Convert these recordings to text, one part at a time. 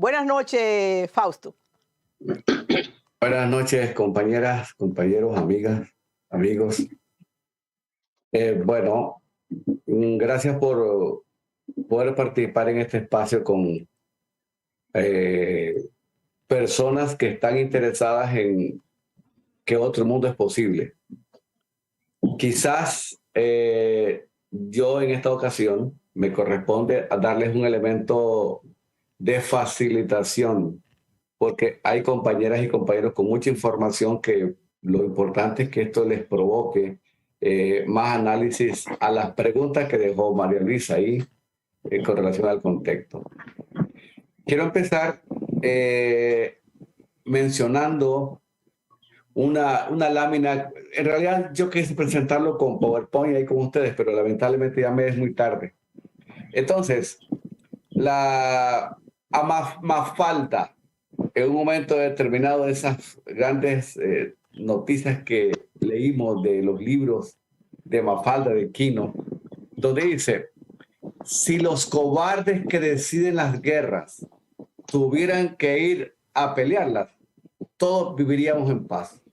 Buenas noches, Fausto. Buenas noches, compañeras, compañeros, amigas, amigos. Gracias por poder participar en este espacio con personas que están interesadas en que otro mundo es posible. Quizás yo en esta ocasión me corresponde a darles un elemento de facilitación, porque hay compañeras y compañeros con mucha información que lo importante es que esto les provoque más análisis a las preguntas que dejó María Luisa ahí con relación al contexto. Quiero empezar mencionando una lámina. En realidad yo quise presentarlo con PowerPoint ahí con ustedes, pero lamentablemente ya me es muy tarde. Entonces, la Mafalda, en un momento determinado, de esas grandes noticias que leímos de los libros de Mafalda, de Quino, donde dice: si los cobardes que deciden las guerras tuvieran que ir a pelearlas, todos viviríamos en paz.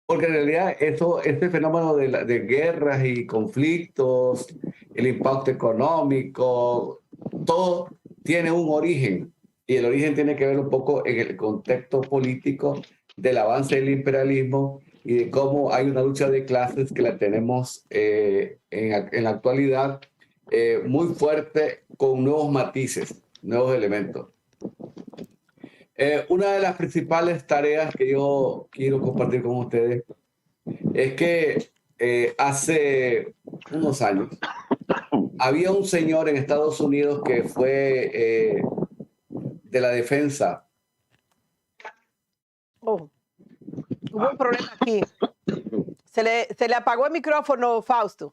Porque en realidad este fenómeno de guerras y conflictos, el impacto económico, todo tiene un origen. Y el origen tiene que ver un poco en el contexto político del avance del imperialismo y de cómo hay una lucha de clases que la tenemos en la actualidad muy fuerte, con nuevos matices, nuevos elementos. Una de las principales tareas que yo quiero compartir con ustedes es que hace unos años había un señor en Estados Unidos que fue de la defensa. Oh, hubo un problema aquí. Se le apagó el micrófono, Fausto.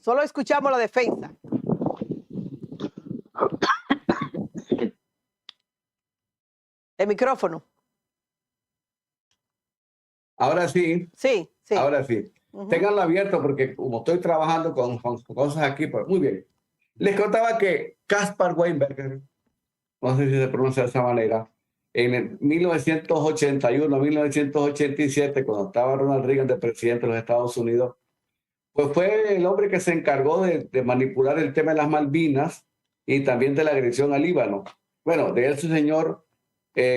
Solo escuchamos la defensa. El micrófono. Ahora sí. Sí, sí. Ahora sí. Ténganlo abierto porque como estoy trabajando con cosas aquí, pues muy bien. Les contaba que Caspar Weinberger, no sé si se pronuncia de esa manera, en el 1981, 1987, cuando estaba Ronald Reagan de presidente de los Estados Unidos, pues fue el hombre que se encargó de manipular el tema de las Malvinas y también de la agresión al Líbano. Bueno, de ese señor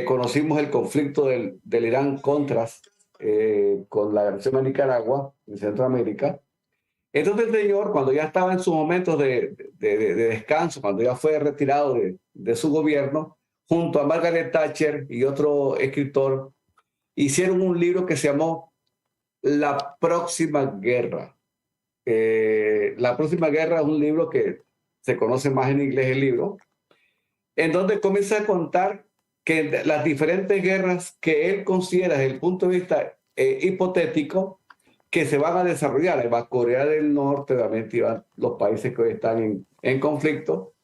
conocimos el conflicto del Irán-Contras con la agresión a Nicaragua, en Centroamérica. Entonces el señor, cuando ya estaba en sus momentos de descanso, cuando ya fue retirado de su gobierno, junto a Margaret Thatcher y otro escritor, hicieron un libro que se llamó La Próxima Guerra. La Próxima Guerra es un libro que se conoce más en inglés, el libro, en donde comienza a contar que las diferentes guerras que él considera desde el punto de vista hipotético que se van a desarrollar. Va Corea del Norte, obviamente van los países que hoy están en conflicto,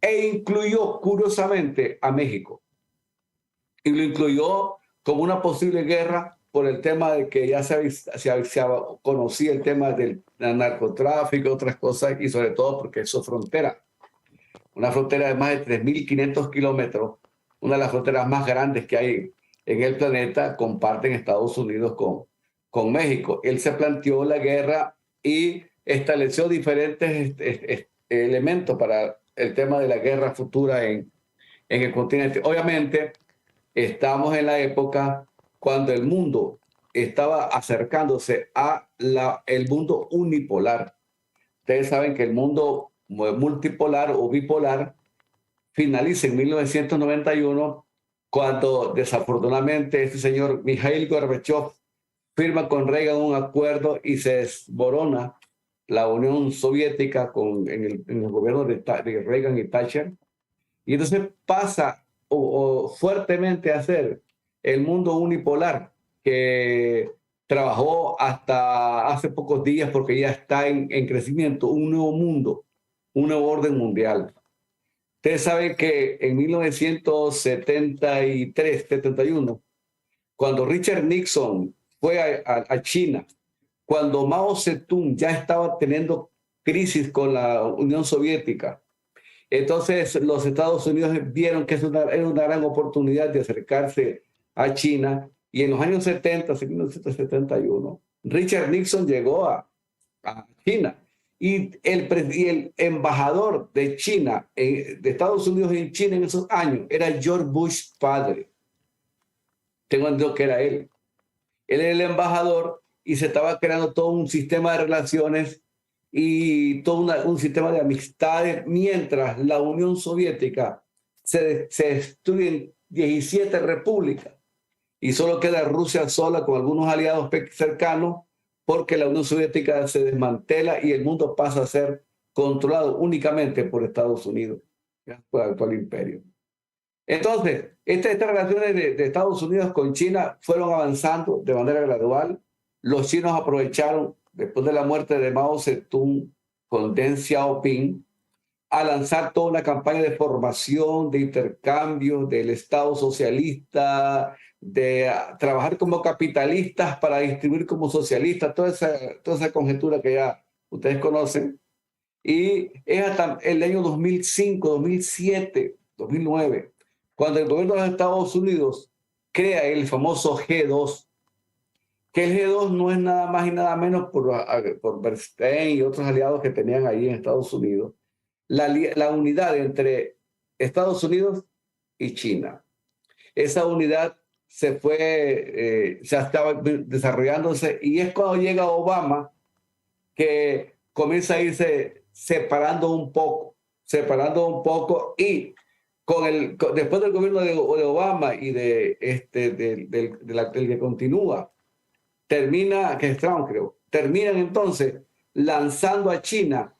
e incluyó curiosamente a México. Y lo incluyó como una posible guerra por el tema de que ya se conocía el tema del narcotráfico, otras cosas, y sobre todo porque es su frontera. Una frontera de más de 3.500 kilómetros, una de las fronteras más grandes que hay en el planeta, comparten Estados Unidos con México. Él se planteó la guerra y estableció diferentes elementos para el tema de la guerra futura en el continente. Obviamente, estamos en la época cuando el mundo estaba acercándose a el mundo unipolar. Ustedes saben que el mundo multipolar o bipolar finaliza en 1991, cuando desafortunadamente este señor Mikhail Gorbachev firma con Reagan un acuerdo y se desmorona la Unión Soviética en el gobierno de Reagan y Thatcher. Y entonces pasa fuertemente a ser el mundo unipolar, que trabajó hasta hace pocos días porque ya está en crecimiento, un nuevo mundo, un nuevo orden mundial. Ustedes saben que en 1973-71, cuando Richard Nixon fue a China, cuando Mao Zedong ya estaba teniendo crisis con la Unión Soviética, Entonces los Estados Unidos vieron que era una gran oportunidad de acercarse a China, y en los años 70, en 1971, Richard Nixon llegó a China, y el embajador de China, de Estados Unidos en China en esos años, era George Bush padre. Tengo entendido que era él. Él era el embajador y se estaba creando todo un sistema de relaciones y todo un sistema de amistades, mientras la Unión Soviética se destruye en 17 repúblicas y solo queda Rusia sola con algunos aliados cercanos, porque la Unión Soviética se desmantela y el mundo pasa a ser controlado únicamente por Estados Unidos, por el actual imperio. Entonces, estas relaciones de Estados Unidos con China fueron avanzando de manera gradual. Los chinos aprovecharon, después de la muerte de Mao Zedong con Deng Xiaoping, a lanzar toda una campaña de formación, de intercambio del Estado socialista, de trabajar como capitalistas para distribuir como socialistas, toda esa conjetura que ya ustedes conocen. Y es hasta el año 2005, 2007, 2009, cuando el gobierno de los Estados Unidos crea el famoso G2, que el G2 no es nada más y nada menos por Bernstein y otros aliados que tenían ahí en Estados Unidos, la unidad entre Estados Unidos y China. Esa unidad ya estaba desarrollándose, y es cuando llega Obama que comienza a irse separando un poco, y después del gobierno de Obama y del que continúa, que es Trump, creo, terminan entonces lanzando a China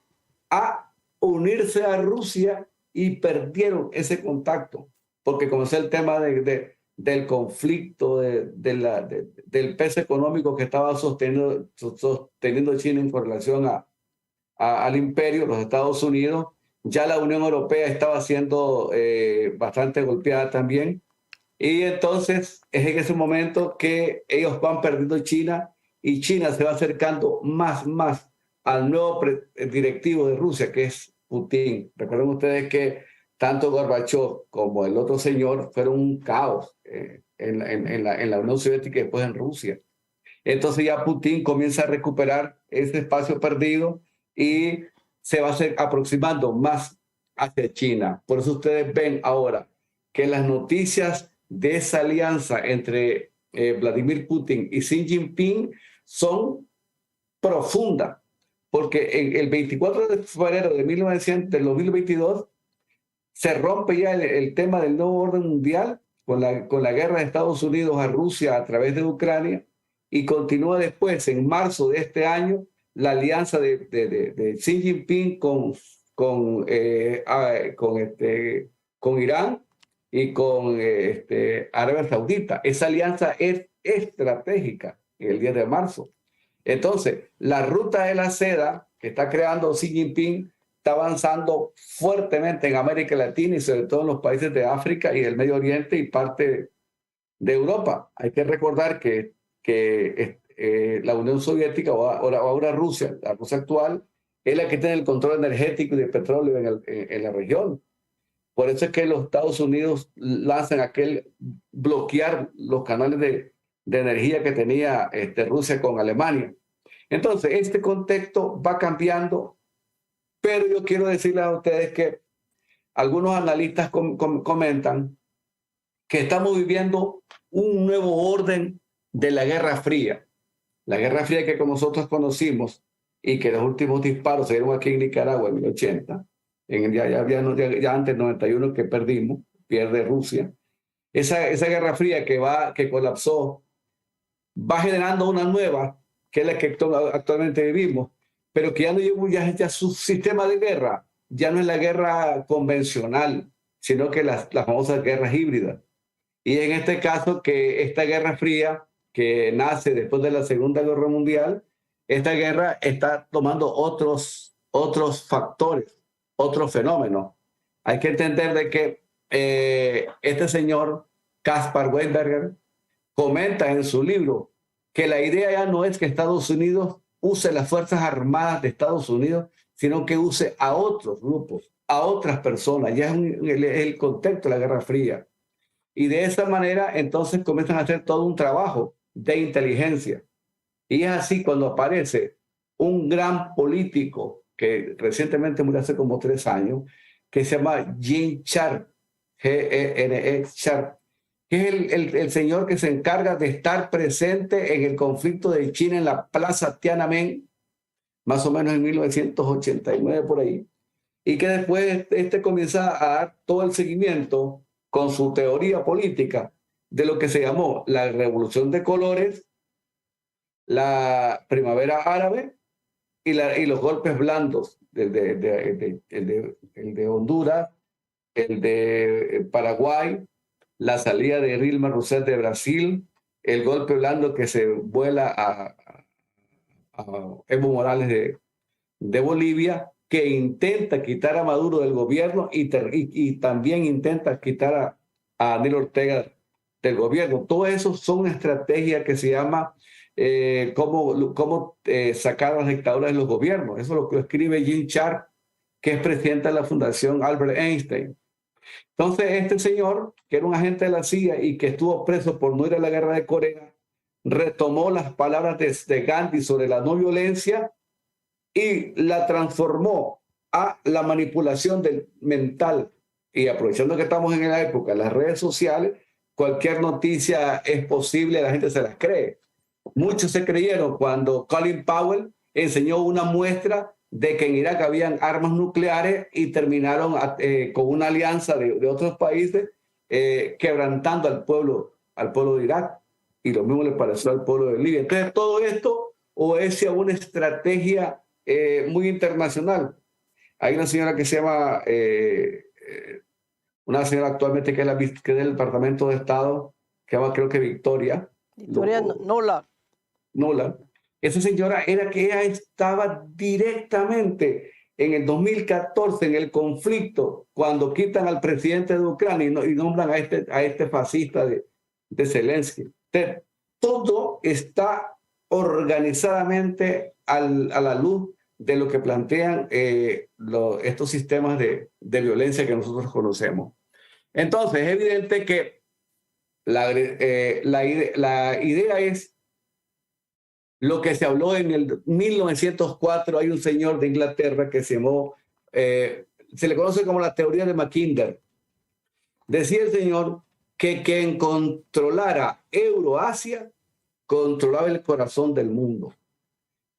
a unirse a Rusia, y perdieron ese contacto, porque comenzó el tema del conflicto, del peso económico que estaba sosteniendo China en relación al imperio, los Estados Unidos. Ya la Unión Europea estaba siendo bastante golpeada también. Y entonces es en ese momento que ellos van perdiendo China, y China se va acercando más al nuevo directivo de Rusia, que es Putin. Recuerden ustedes que tanto Gorbachev como el otro señor fueron un caos en la Unión Soviética y después en Rusia. Entonces ya Putin comienza a recuperar ese espacio perdido y se va aproximando más hacia China. Por eso ustedes ven ahora que las noticias de esa alianza entre Vladimir Putin y Xi Jinping son profundas, porque el 24 de febrero del 2022 se rompe ya el tema del nuevo orden mundial con la guerra de Estados Unidos a Rusia a través de Ucrania, y continúa después, en marzo de este año, la alianza de Xi Jinping con Irán y con Arabia Saudita. Esa alianza es estratégica en el 10 de marzo. Entonces, la ruta de la seda que está creando Xi Jinping está avanzando fuertemente en América Latina, y sobre todo en los países de África y del Medio Oriente y parte de Europa. Hay que recordar que la Unión Soviética, ahora Rusia, la Rusia actual, es la que tiene el control energético y de petróleo en la región. Por eso es que los Estados Unidos lanzan bloquear los canales de energía que tenía Rusia con Alemania. Entonces, este contexto va cambiando, pero yo quiero decirles a ustedes que algunos analistas comentan que estamos viviendo un nuevo orden de la Guerra Fría. La Guerra Fría que como nosotros conocimos, y que los últimos disparos se dieron aquí en Nicaragua en el 80, ya antes del 91 que pierde Rusia. Esa Guerra Fría que colapsó va generando una nueva, que es la que actualmente vivimos, pero que ya su sistema de guerra ya no es la guerra convencional, sino que las famosas guerras híbridas. Y en este caso, que esta Guerra Fría, que nace después de la Segunda Guerra Mundial, esta guerra está tomando otros factores, otros fenómenos. Hay que entender de que este señor, Caspar Weinberger, comenta en su libro que la idea ya no es que Estados Unidos use las Fuerzas Armadas de Estados Unidos, sino que use a otros grupos a otras personas. Ya es el contexto de la Guerra Fría. Y de esa manera, entonces comienzan a hacer todo un trabajo de inteligencia. Y es así cuando aparece un gran político que recientemente murió hace como 3 años, que se llama Gene Sharp, Gene Sharp, que es el señor que se encarga de estar presente en el conflicto de China en la Plaza Tiananmen, más o menos en 1989 por ahí, y que después comienza a dar todo el seguimiento con su teoría política de lo que se llamó la Revolución de Colores, la Primavera Árabe y los golpes blandos, el de Honduras, el de Paraguay, la salida de Dilma Rousseff de Brasil, el golpe blando que se vuela a Evo Morales de Bolivia, que intenta quitar a Maduro del gobierno y también intenta quitar a Daniel Ortega del gobierno. Todo eso son estrategias que se llama cómo sacar a las dictaduras de los gobiernos. Eso es lo que escribe Gene Sharp, que es presidente de la Fundación Albert Einstein. Entonces, este señor, que era un agente de la CIA y que estuvo preso por no ir a la guerra de Corea, retomó las palabras de Gandhi sobre la no violencia y la transformó a la manipulación mental. Y aprovechando que estamos en la época de las redes sociales, cualquier noticia es posible, la gente se las cree. Muchos se creyeron cuando Colin Powell enseñó una muestra de que en Irak habían armas nucleares y terminaron con una alianza de otros países quebrantando al pueblo de Irak. Y lo mismo le pareció al pueblo de Libia. Entonces, todo esto obedece a una estrategia muy internacional. Hay una señora que se llama, una señora actualmente que es del Departamento de Estado, que se llama creo que Victoria Nuland. Esa señora era que ella estaba directamente en el 2014 en el conflicto cuando quitan al presidente de Ucrania y nombran a este fascista de Zelensky. Entonces, todo está organizadamente a la luz de lo que plantean estos sistemas de violencia que nosotros conocemos. Entonces, es evidente que la idea es lo que se habló en el 1904. Hay un señor de Inglaterra que se llamó, se le conoce como la teoría de Mackinder. Decía el señor que quien controlara Euroasia controlaba el corazón del mundo.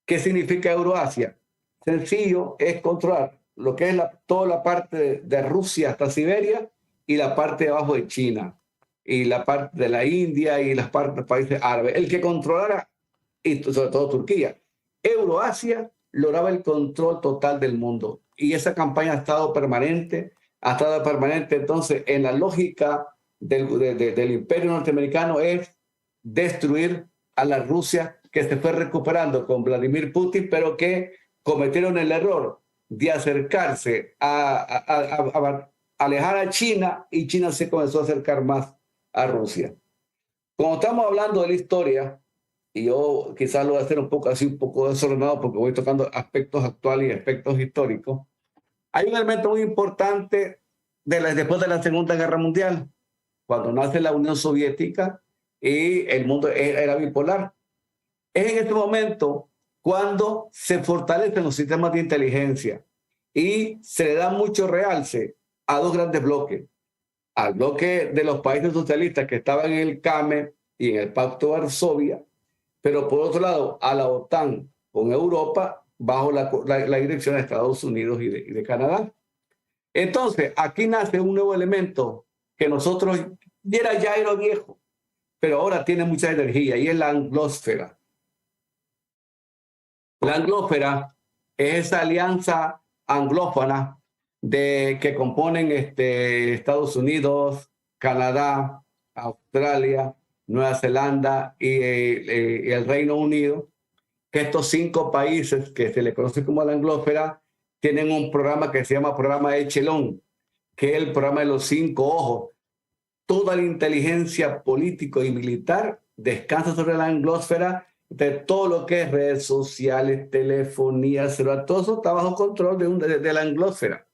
¿Qué significa Euroasia? Sencillo, es controlar lo que es toda la parte de Rusia hasta Siberia y la parte de abajo de China y la parte de la India y las partes de países árabes. El que controlara, y sobre todo Turquía, Euroasia lograba el control total del mundo. Y esa campaña ha estado permanente. Entonces, en la lógica del imperio norteamericano es destruir a la Rusia que se fue recuperando con Vladimir Putin, pero que cometieron el error de acercarse a alejar a China, y China se comenzó a acercar más a Rusia. Como estamos hablando de la historia, y yo quizás lo voy a hacer un poco desordenado porque voy tocando aspectos actuales y aspectos históricos, hay un elemento muy importante después de la Segunda Guerra Mundial, cuando nace la Unión Soviética y el mundo era bipolar. Es en este momento cuando se fortalecen los sistemas de inteligencia y se le da mucho realce a dos grandes bloques. Al bloque de los países socialistas que estaban en el CAME y en el Pacto de Varsovia, pero por otro lado a la OTAN con Europa bajo la dirección de Estados Unidos y de Canadá. Entonces, aquí nace un nuevo elemento que nosotros ya era viejo, pero ahora tiene mucha energía, y es la anglósfera. La anglósfera es esa alianza anglófona que componen Estados Unidos, Canadá, Australia, Nueva Zelanda y el Reino Unido, que estos 5 países que se les conoce como la anglósfera tienen un programa que se llama Programa Echelon, que es el programa de los 5 ojos. Toda la inteligencia política y militar descansa sobre la anglósfera, de todo lo que es redes sociales, telefonía, celular, todo eso está bajo control de la anglósfera.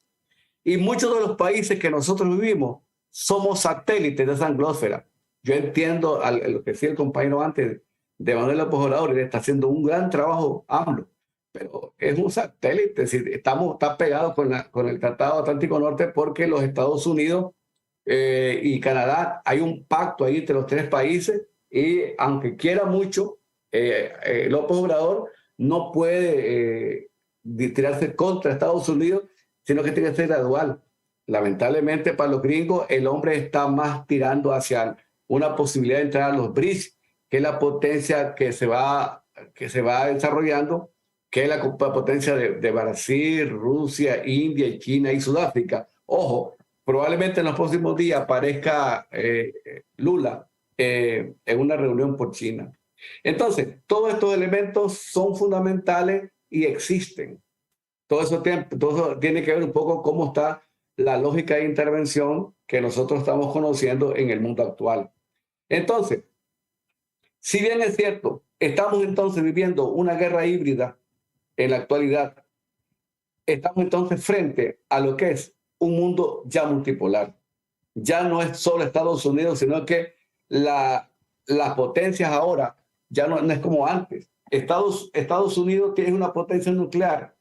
Y muchos de los países que nosotros vivimos somos satélites de esa anglósfera. Yo entiendo lo que decía el compañero antes de Manuel López Obrador, y le está haciendo un gran trabajo AMLO, pero es un satélite, es decir, está pegado con el Tratado Atlántico Norte porque los Estados Unidos y Canadá, hay un pacto ahí entre los tres países y aunque quiera mucho, López Obrador no puede tirarse contra Estados Unidos, sino que tiene que ser gradual. Lamentablemente para los gringos el hombre está más tirando hacia una posibilidad de entrar a los BRICS, que es la potencia que se va desarrollando, que es la potencia de Brasil, Rusia, India, China y Sudáfrica. Ojo, probablemente en los próximos días aparezca Lula en una reunión por China. Entonces, todos estos elementos son fundamentales y existen. Todo eso tiene que ver un poco cómo está la lógica de intervención que nosotros estamos conociendo en el mundo actual. Entonces, si bien es cierto, estamos entonces viviendo una guerra híbrida en la actualidad, estamos entonces frente a lo que es un mundo ya multipolar. Ya no es solo Estados Unidos, sino que las potencias ahora ya no es como antes. Estados Unidos tiene una potencia nuclear.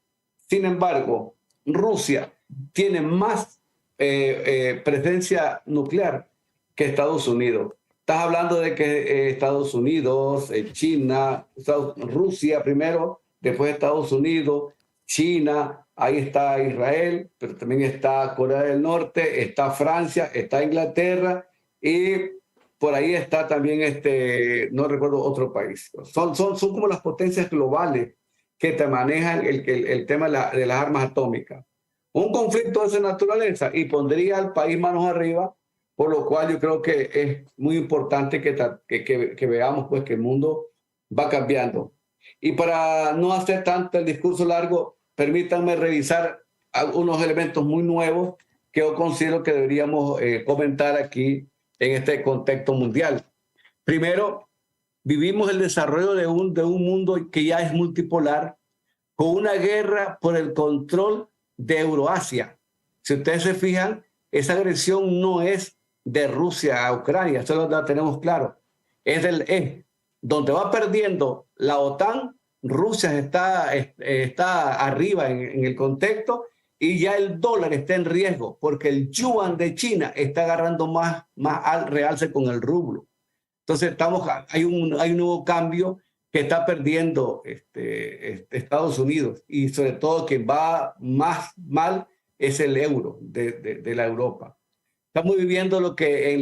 Sin embargo, Rusia tiene más presencia nuclear que Estados Unidos. Estás hablando de que Estados Unidos, China, Rusia primero, después Estados Unidos, China, ahí está Israel, pero también está Corea del Norte, está Francia, está Inglaterra y por ahí está también, no recuerdo otro país. Son como las potencias globales que te manejan el tema de las armas atómicas. Un conflicto de esa naturaleza y pondría al país manos arriba, por lo cual yo creo que es muy importante que veamos pues, que el mundo va cambiando. Y para no hacer tanto el discurso largo, permítanme revisar algunos elementos muy nuevos que yo considero que deberíamos comentar aquí en este contexto mundial. Primero, vivimos el desarrollo de un mundo que ya es multipolar, con una guerra por el control de Euroasia. Si ustedes se fijan, esa agresión no es de Rusia a Ucrania, eso lo tenemos claro. Es donde va perdiendo la OTAN, Rusia está arriba en el contexto y ya el dólar está en riesgo porque el yuan de China está agarrando más al realce con el rublo. Entonces hay un nuevo cambio que está perdiendo Estados Unidos y sobre todo quien va más mal es el euro de la Europa. Estamos viviendo lo que en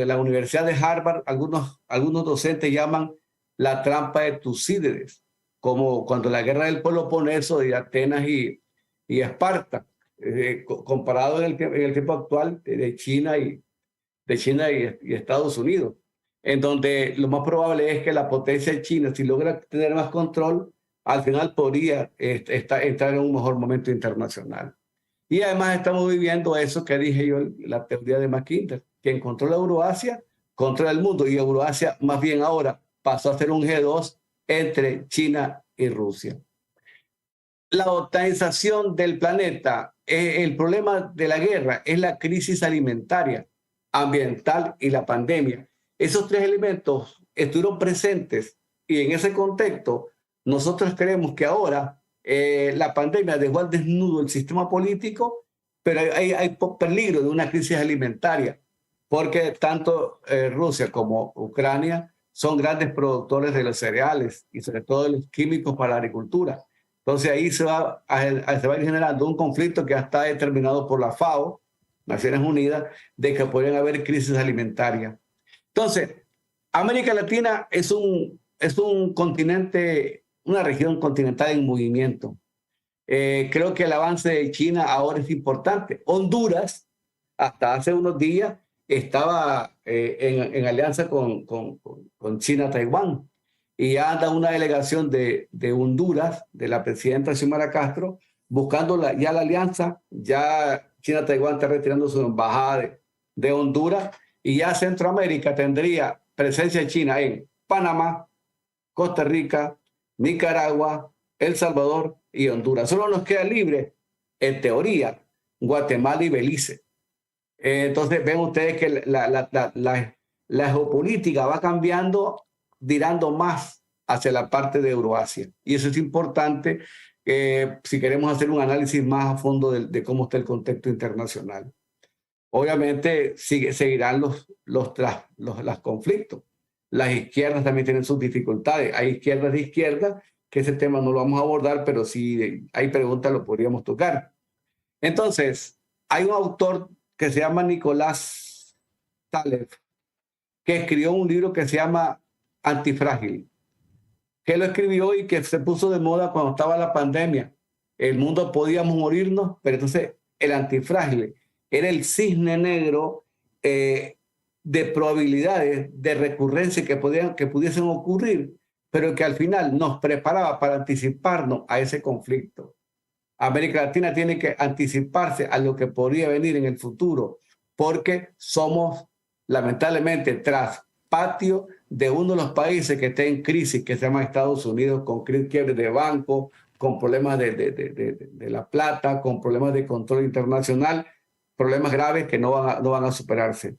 la Universidad de Harvard algunos docentes llaman la trampa de Tucídides, como cuando la guerra del Peloponeso de Atenas y Esparta, comparado en el tiempo actual de China y Estados Unidos, en donde lo más probable es que la potencia de China, si logra tener más control, al final podría entrar en un mejor momento internacional. Y además estamos viviendo eso que dije yo, la teoría de Mackinder, quien controla Euroasia, controla el mundo, y Euroasia más bien ahora pasó a ser un G2 entre China y Rusia. La otanización del planeta, el problema de la guerra es la crisis alimentaria, ambiental y la pandemia. Esos tres elementos estuvieron presentes y en ese contexto nosotros creemos que ahora la pandemia dejó al desnudo el sistema político, pero hay peligro de una crisis alimentaria, porque tanto Rusia como Ucrania son grandes productores de los cereales y sobre todo de los químicos para la agricultura. Entonces ahí se va a ir generando un conflicto que ya está determinado por la FAO, Naciones Unidas, de que podrían haber crisis alimentarias. Entonces, América Latina es un continente, una región continental en movimiento. Creo que el avance de China ahora es importante. Honduras, hasta hace unos días, estaba en alianza con China-Taiwán. Y anda una delegación de Honduras, de la presidenta Xiomara Castro, buscando ya la alianza. Ya China-Taiwán está retirando su embajada de Honduras y ya Centroamérica tendría presencia china en Panamá, Costa Rica, Nicaragua, El Salvador y Honduras. Solo nos queda libre, en teoría, Guatemala y Belice. Entonces ven ustedes que la geopolítica va cambiando, virando más hacia la parte de Euroasia. Y eso es importante si queremos hacer un análisis más a fondo de cómo está el contexto internacional. Obviamente seguirán los conflictos. Las izquierdas también tienen sus dificultades. Hay izquierdas de izquierda, que ese tema no lo vamos a abordar, pero si hay preguntas lo podríamos tocar. Entonces, hay un autor que se llama Nicolás Taleb, que escribió un libro que se llama Antifrágil, que lo escribió y que se puso de moda cuando estaba la pandemia. El mundo podíamos morirnos, pero entonces el antifrágil era el cisne negro de probabilidades de recurrencia que pudiesen ocurrir, pero que al final nos preparaba para anticiparnos a ese conflicto. América Latina tiene que anticiparse a lo que podría venir en el futuro, porque somos lamentablemente tras patio de uno de los países que está en crisis, que se llama Estados Unidos, con quiebres de banco, con problemas de la plata, con problemas de control internacional, problemas graves que no van a superarse.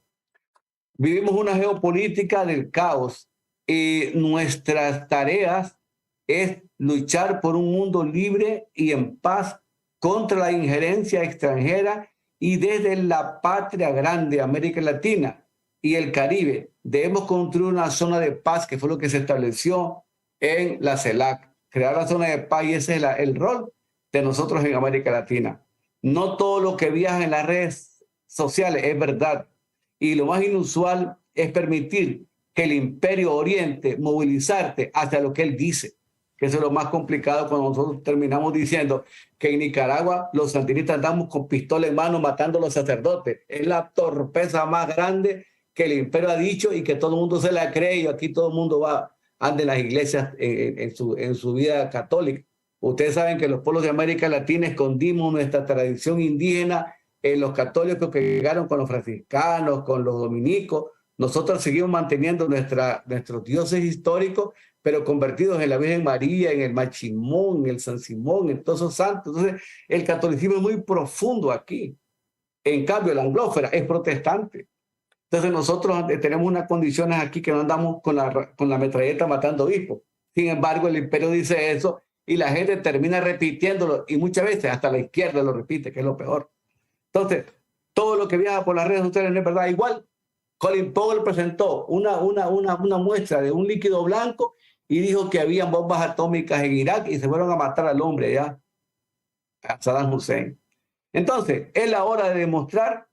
Vivimos una geopolítica del caos y nuestras tareas es luchar por un mundo libre y en paz contra la injerencia extranjera, y desde la patria grande, América Latina y el Caribe, debemos construir una zona de paz, que fue lo que se estableció en la CELAC, crear la zona de paz, y ese es el rol de nosotros en América Latina. No todo lo que viaja en las redes sociales es verdad, y lo más inusual es permitir que el Imperio Oriente movilizarte hacia lo que él dice, que eso es lo más complicado cuando nosotros terminamos diciendo que en Nicaragua los sandinistas andamos con pistola en mano matando a los sacerdotes. Es la torpeza más grande que el imperio ha dicho y que todo el mundo se la cree, y aquí todo el mundo anda en las iglesias en su vida católica. Ustedes saben que los pueblos de América Latina escondimos nuestra tradición indígena en los católicos que llegaron con los franciscanos, con los dominicos. Nosotros seguimos manteniendo nuestros dioses históricos, pero convertidos en la Virgen María, en el Machimón, en el San Simón, en todos esos santos. Entonces, el catolicismo es muy profundo aquí. En cambio, la anglófera es protestante. Entonces, nosotros tenemos unas condiciones aquí que no andamos con la metralleta matando obispos. Sin embargo, el imperio dice eso y la gente termina repitiéndolo, y muchas veces hasta la izquierda lo repite, que es lo peor. Entonces, todo lo que viaja por las redes sociales no es verdad. Igual, Colin Powell presentó una muestra de un líquido blanco y dijo que había bombas atómicas en Irak y se fueron a matar al hombre ya, a Saddam Hussein. Entonces, es la hora de demostrar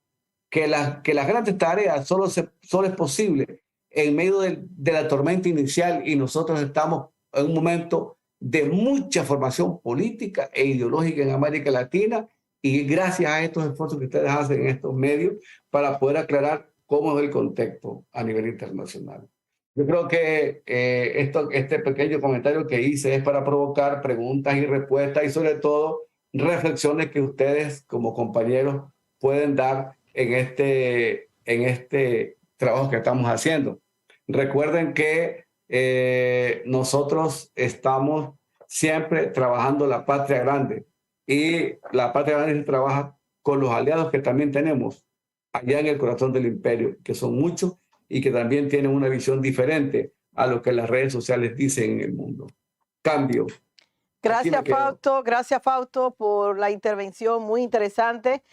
que las grandes tareas solo es posible en medio de la tormenta inicial, y nosotros estamos en un momento de mucha formación política e ideológica en América Latina, y gracias a estos esfuerzos que ustedes hacen en estos medios para poder aclarar cómo es el contexto a nivel internacional. Yo creo que este pequeño comentario que hice es para provocar preguntas y respuestas, y sobre todo reflexiones que ustedes como compañeros pueden dar en este trabajo que estamos haciendo. Recuerden que nosotros estamos siempre trabajando la patria grande, y la patria grande se trabaja con los aliados que también tenemos allá en el corazón del imperio, que son muchos y que también tienen una visión diferente a lo que las redes sociales dicen en el mundo. Cambio. Gracias, Fausto, por la intervención muy interesante.